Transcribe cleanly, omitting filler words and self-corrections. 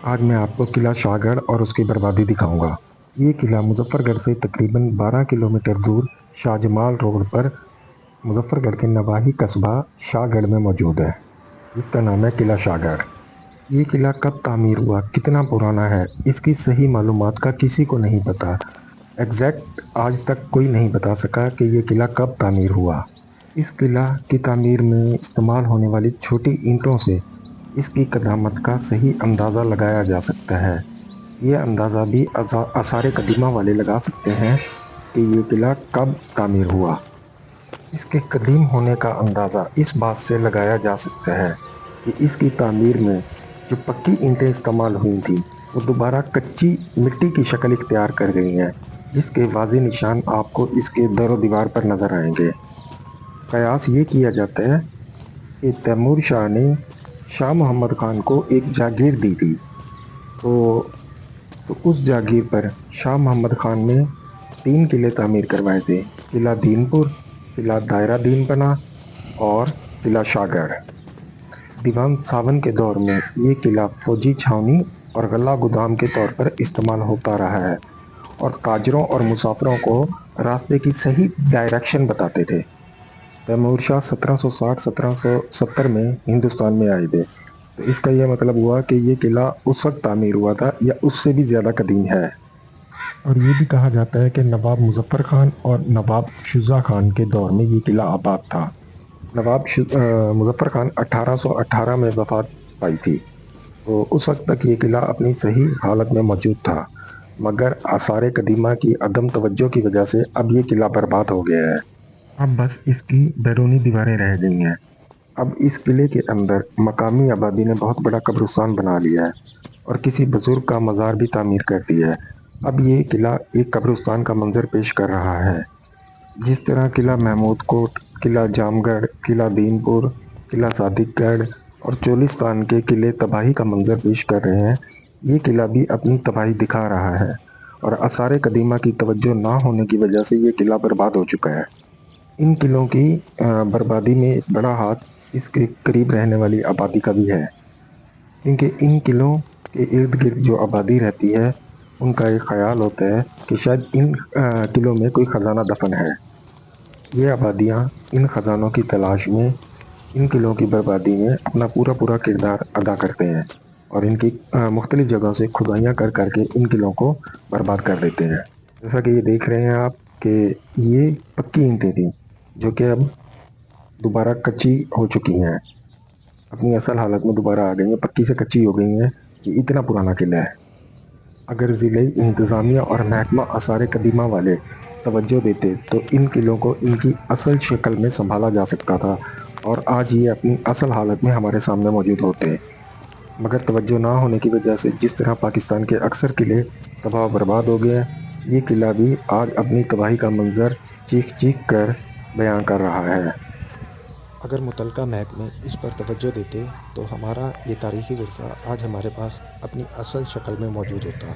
آج میں آپ کو قلعہ شاہ گڑھ اور اس کی بربادی دکھاؤں گا۔ یہ قلعہ مظفر گڑھ سے تقریباً 12 کلومیٹر دور شاہ جمال روڈ پر مظفر گڑھ کے نواحی قصبہ شاہ گڑھ میں موجود ہے، جس کا نام ہے قلعہ شاہ گڑھ۔ یہ قلعہ کب تعمیر ہوا، کتنا پرانا ہے، اس کی صحیح معلومات کا کسی کو نہیں پتا۔ ایگزیکٹ آج تک کوئی نہیں بتا سکا کہ یہ قلعہ کب تعمیر ہوا۔ اس قلعہ کی تعمیر میں استعمال ہونے والی چھوٹی اینٹوں سے اس کی قدامت کا صحیح اندازہ لگایا جا سکتا ہے۔ یہ اندازہ بھی آثار قدیمہ والے لگا سکتے ہیں کہ یہ قلعہ کب تعمیر ہوا۔ اس کے قدیم ہونے کا اندازہ اس بات سے لگایا جا سکتا ہے کہ اس کی تعمیر میں جو پکی اینٹیں استعمال ہوئی تھیں وہ دوبارہ کچی مٹی کی شکل اختیار کر گئی ہیں، جس کے واضح نشان آپ کو اس کے در و دیوار پر نظر آئیں گے۔ قیاس یہ کیا جاتا ہے کہ تیمور شاہ نے شاہ محمد خان کو ایک جاگیر دی تھی، تو اس جاگیر پر شاہ محمد خان نے 3 قلعے تعمیر کروائے تھے: قلعہ دین پور، قلعہ دائرہ دین پناہ اور قلعہ شاہ گڑھ۔ دیوان ساون کے دور میں یہ قلعہ فوجی چھاؤنی اور غلہ گودام کے طور پر استعمال ہوتا رہا ہے اور تاجروں اور مسافروں کو راستے کی صحیح ڈائریکشن بتاتے تھے۔ تیمور شاہ 1760-1770 میں ہندوستان میں آئے تھے، تو اس کا یہ مطلب ہوا کہ یہ قلعہ اس وقت تعمیر ہوا تھا یا اس سے بھی زیادہ قدیم ہے۔ اور یہ بھی کہا جاتا ہے کہ نواب مظفر خان اور نواب شجاع خان کے دور میں یہ قلعہ آباد تھا۔ نواب مظفر خان 1818 میں وفات پائی تھی، تو اس وقت تک یہ قلعہ اپنی صحیح حالت میں موجود تھا، مگر آثار قدیمہ کی عدم توجہ کی وجہ سے اب یہ قلعہ برباد ہو گیا ہے۔ اب بس اس کی بیرونی دیواریں رہ گئی ہیں۔ اب اس قلعے کے اندر مقامی آبادی نے بہت بڑا قبرستان بنا لیا ہے اور کسی بزرگ کا مزار بھی تعمیر کر دیا ہے۔ اب یہ قلعہ ایک قبرستان کا منظر پیش کر رہا ہے۔ جس طرح قلعہ محمود کوٹ، قلعہ جام گڑھ، قلعہ دین پور، قلعہ صادق گڑھ اور چولستان کے قلعے تباہی کا منظر پیش کر رہے ہیں، یہ قلعہ بھی اپنی تباہی دکھا رہا ہے اور آثار قدیمہ کی توجہ نہ ہونے کی وجہ سے یہ قلعہ برباد ہو چکا ہے۔ ان قلعوں کی بربادی میں ایک بڑا ہاتھ اس کے قریب رہنے والی آبادی کا بھی ہے، کیونکہ ان قلعوں کے ارد گرد جو آبادی رہتی ہے ان کا ایک خیال ہوتا ہے کہ شاید ان قلعوں میں کوئی خزانہ دفن ہے۔ یہ آبادیاں ان خزانوں کی تلاش میں ان قلعوں کی بربادی میں اپنا پورا کردار ادا کرتے ہیں اور ان کی مختلف جگہوں سے کھدائیاں کر کر کے ان قلعوں کو برباد کر دیتے ہیں۔ جیسا کہ یہ دیکھ رہے ہیں آپ کہ یہ پکی اینٹیں تھیں جو کہ اب دوبارہ کچی ہو چکی ہیں، اپنی اصل حالت میں دوبارہ آ گئی ہیں، پکی سے کچی ہو گئی ہیں۔ یہ اتنا پرانا قلعہ ہے۔ اگر ضلعی انتظامیہ اور محکمہ آثار قدیمہ والے توجہ دیتے تو ان قلعوں کو ان کی اصل شکل میں سنبھالا جا سکتا تھا اور آج یہ اپنی اصل حالت میں ہمارے سامنے موجود ہوتے۔ مگر توجہ نہ ہونے کی وجہ سے جس طرح پاکستان کے اکثر قلعے تباہ و برباد ہو گئے ہیں، یہ قلعہ بھی آج اپنی تباہی کا منظر چیخ چیخ کر بیان کر رہا ہے۔ اگر متعلقہ محکمے اس پر توجہ دیتے تو ہمارا یہ تاریخی ورثہ آج ہمارے پاس اپنی اصل شکل میں موجود ہوتا۔